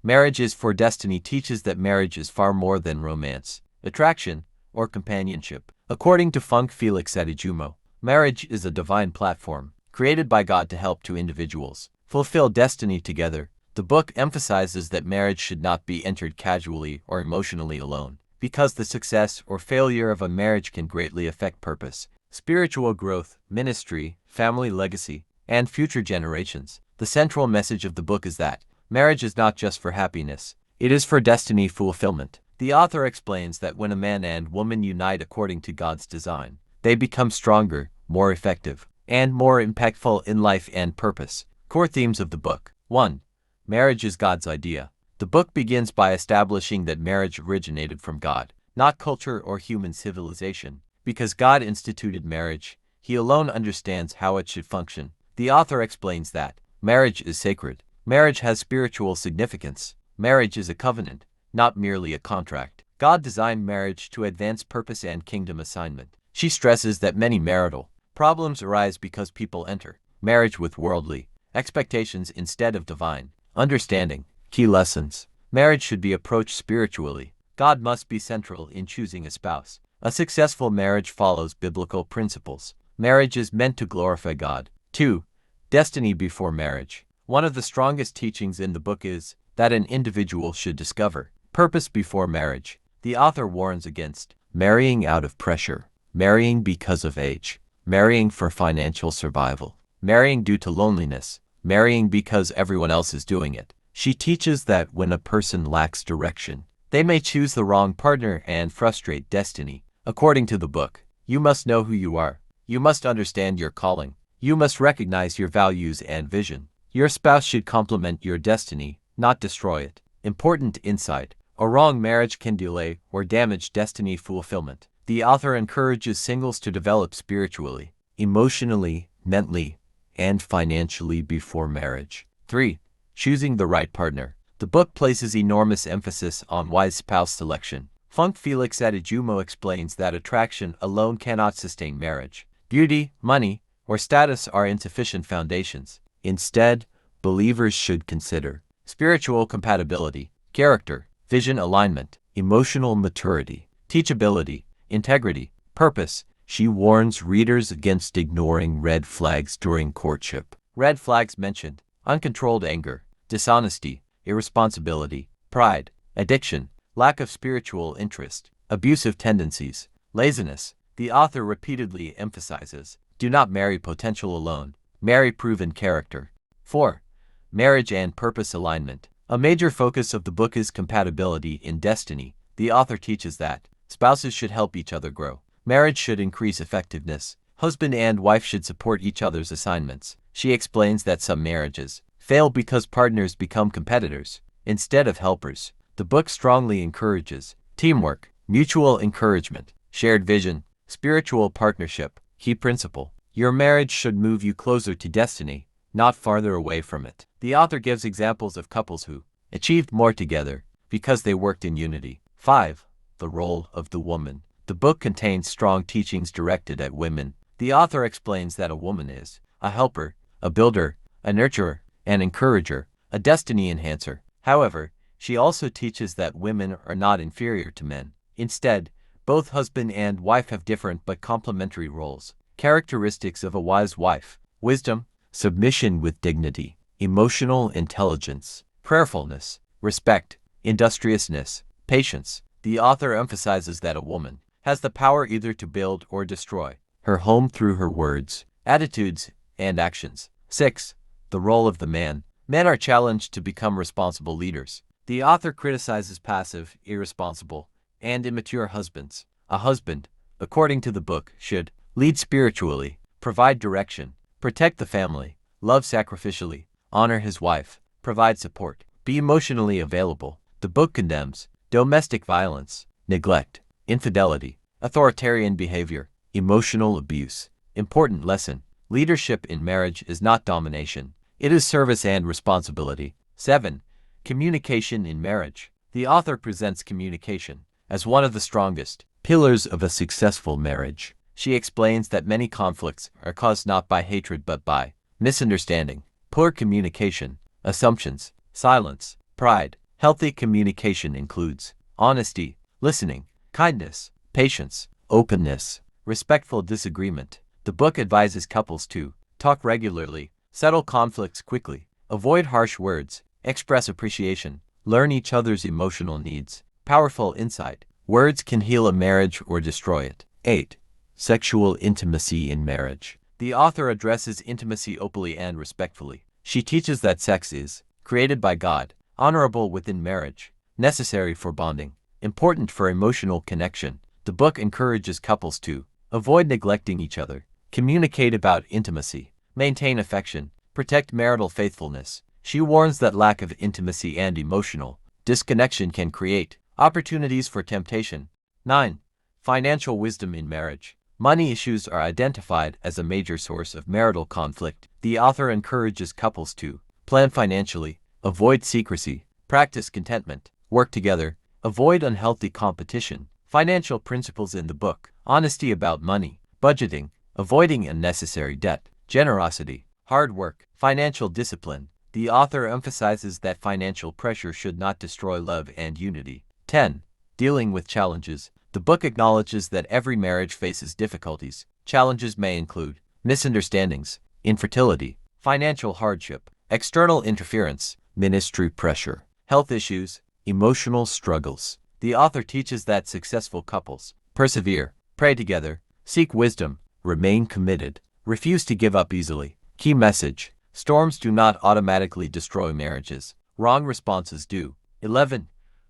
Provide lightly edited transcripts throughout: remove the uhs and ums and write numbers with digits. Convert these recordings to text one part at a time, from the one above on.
Marriage is for Destiny teaches that marriage is far more than romance, attraction, or companionship. According to Funke Felix Adejumo, marriage is a divine platform created by God to help two individuals fulfill destiny together. The book emphasizes that marriage should not be entered casually or emotionally alone, because the success or failure of a marriage can greatly affect purpose, spiritual growth, ministry, family legacy, and future generations. The central message of the book is that marriage is not just for happiness, it is for destiny fulfillment. The author explains that when a man and woman unite according to God's design, they become stronger, more effective, and more impactful in life and purpose. Core themes of the book. 1. Marriage is God's idea. The book begins by establishing that marriage originated from God, not culture or human civilization. Because God instituted marriage, He alone understands how it should function. The author explains that marriage is sacred. Marriage has spiritual significance. Marriage is a covenant, not merely a contract. God designed marriage to advance purpose and kingdom assignment. She stresses that many marital problems arise because people enter marriage with worldly expectations instead of divine understanding. Key lessons. Marriage should be approached spiritually. God must be central in choosing a spouse. A successful marriage follows biblical principles. Marriage is meant to glorify God. 2. Destiny before marriage. One of the strongest teachings in the book is that an individual should discover purpose before marriage. The author warns against marrying out of pressure, marrying because of age, marrying for financial survival, marrying due to loneliness, marrying because everyone else is doing it. She teaches that when a person lacks direction, they may choose the wrong partner and frustrate destiny. According to the book, you must know who you are. You must understand your calling. You must recognize your values and vision. Your spouse should complement your destiny, not destroy it. Important insight. A wrong marriage can delay or damage destiny fulfillment. The author encourages singles to develop spiritually, emotionally, mentally, and financially before marriage. 3. Choosing the right partner. The book places enormous emphasis on wise spouse selection. Funke Felix Adejumo explains that attraction alone cannot sustain marriage. Beauty, money, or status are insufficient foundations. Instead, believers should consider spiritual compatibility, character, vision alignment, emotional maturity, teachability, integrity, purpose. She warns readers against ignoring red flags during courtship. Red flags mentioned: uncontrolled anger, dishonesty, irresponsibility, pride, addiction, lack of spiritual interest, abusive tendencies, laziness. The author repeatedly emphasizes, do not marry potential alone, marry proven character. 4. Marriage and purpose alignment. A major focus of the book is compatibility in destiny. The author teaches that spouses should help each other grow. Marriage should increase effectiveness. Husband and wife should support each other's assignments. She explains that some marriages fail because partners become competitors instead of helpers. The book strongly encourages teamwork, mutual encouragement, shared vision, spiritual partnership. Key principle: your marriage should move you closer to destiny, not farther away from it. The author gives examples of couples who achieved more together because they worked in unity. 5. The role of the woman. The book contains strong teachings directed at women. The author explains that a woman is a helper, a builder, a nurturer, an encourager, a destiny enhancer. However, she also teaches that women are not inferior to men. Instead, both husband and wife have different but complementary roles. Characteristics of a wise wife: wisdom, submission with dignity, emotional intelligence, prayerfulness, respect, industriousness, patience. The author emphasizes that a woman has the power either to build or destroy her home through her words, attitudes, and actions. 6. The role of the man. Men are challenged to become responsible leaders. The author criticizes passive, irresponsible, and immature husbands. A husband, according to the book, should lead spiritually, provide direction, protect the family, love sacrificially, honor his wife, provide support, be emotionally available. The book condemns domestic violence, neglect, infidelity, authoritarian behavior, emotional abuse. Important lesson: leadership in marriage is not domination, it is service and responsibility. 7. Communication in marriage. The author presents communication as one of the strongest pillars of a successful marriage. She explains that many conflicts are caused not by hatred but by misunderstanding, poor communication, assumptions, silence, pride, Healthy communication includes honesty, listening, kindness, patience, openness, respectful disagreement. The book advises couples to talk regularly, settle conflicts quickly, avoid harsh words, express appreciation, learn each other's emotional needs. Powerful insight. Words can heal a marriage or destroy it. 8. Sexual intimacy in marriage. The author addresses intimacy openly and respectfully. She teaches that sex is created by God, honorable within marriage, necessary for bonding, important for emotional connection. The book encourages couples to avoid neglecting each other, communicate about intimacy, maintain affection, protect marital faithfulness. She warns that lack of intimacy and emotional disconnection can create opportunities for temptation. 9. Financial wisdom in marriage. Money issues are identified as a major source of marital conflict. The author encourages couples to plan financially, avoid secrecy, practice contentment, work together, avoid unhealthy competition. Financial principles in the book: honesty about money, budgeting, avoiding unnecessary debt, generosity, hard work, financial discipline. The author emphasizes that financial pressure should not destroy love and unity. 10. Dealing with challenges. The book acknowledges that every marriage faces difficulties. Challenges may include misunderstandings, infertility, financial hardship, external interference, ministry pressure, health issues, emotional struggles. The author teaches that successful couples persevere, pray together, seek wisdom, remain committed, refuse to give up easily. Key message: storms do not automatically destroy marriages. Wrong responses do. 11.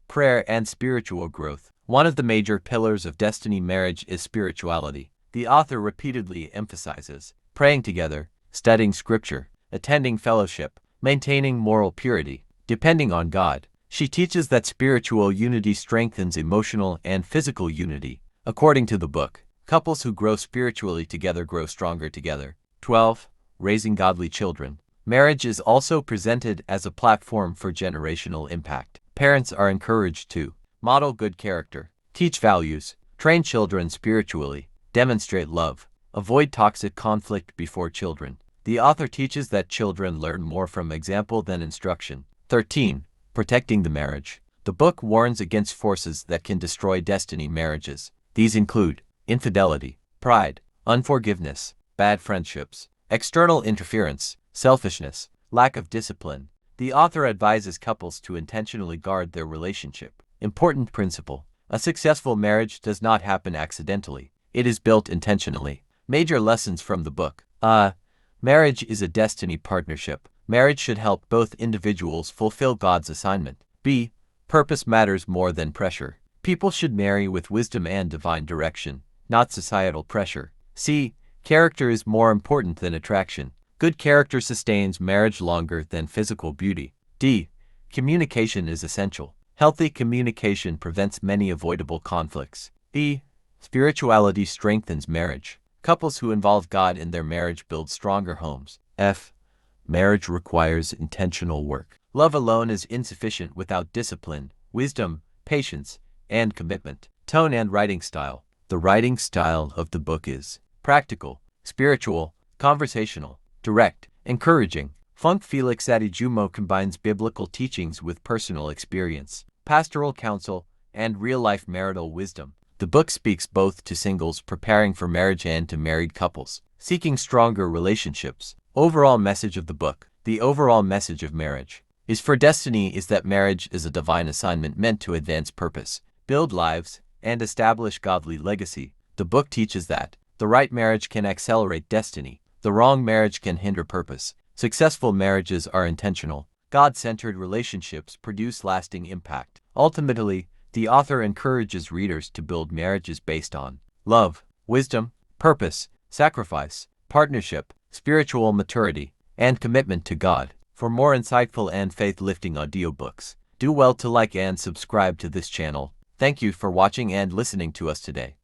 Prayer and spiritual growth. One of the major pillars of destiny marriage is spirituality. The author repeatedly emphasizes praying together, studying scripture, attending fellowship, maintaining moral purity, depending on God. She teaches that spiritual unity strengthens emotional and physical unity. According to the book, couples who grow spiritually together grow stronger together. 12. Raising godly children. Marriage is also presented as a platform for generational impact. Parents are encouraged to model good character, teach values, train children spiritually, demonstrate love, avoid toxic conflict before children. The author teaches that children learn more from example than instruction. 13. Protecting the marriage. The book warns against forces that can destroy destiny marriages. These include infidelity, pride, unforgiveness, bad friendships, external interference, selfishness, lack of discipline. The author advises couples to intentionally guard their relationship. Important principle: a successful marriage does not happen accidentally. It is built intentionally. Major lessons from the book. Marriage is a destiny partnership. Marriage should help both individuals fulfill God's assignment. B. Purpose matters more than pressure. People should marry with wisdom and divine direction, not societal pressure. C. Character is more important than attraction. Good character sustains marriage longer than physical beauty. D. Communication is essential. Healthy communication prevents many avoidable conflicts. E. Spirituality strengthens marriage. Couples who involve God in their marriage build stronger homes. F. Marriage requires intentional work. Love alone is insufficient without discipline, wisdom, patience, and commitment. Tone and writing style. The writing style of the book is practical, spiritual, conversational, direct, encouraging. Funke Felix Adejumo combines biblical teachings with personal experience, pastoral counsel, and real-life marital wisdom. The book speaks both to singles preparing for marriage and to married couples seeking stronger relationships. Overall message of the book. The overall message of marriage is for destiny is that marriage is a divine assignment meant to advance purpose, build lives, and establish godly legacy. The book teaches that the right marriage can accelerate destiny, the wrong marriage can hinder purpose. Successful marriages are intentional. God-centered relationships produce lasting impact. Ultimately, the author encourages readers to build marriages based on love, wisdom, purpose, sacrifice, partnership, spiritual maturity, and commitment to God. For more insightful and faith-lifting audiobooks, do well to like and subscribe to this channel. Thank you for watching and listening to us today.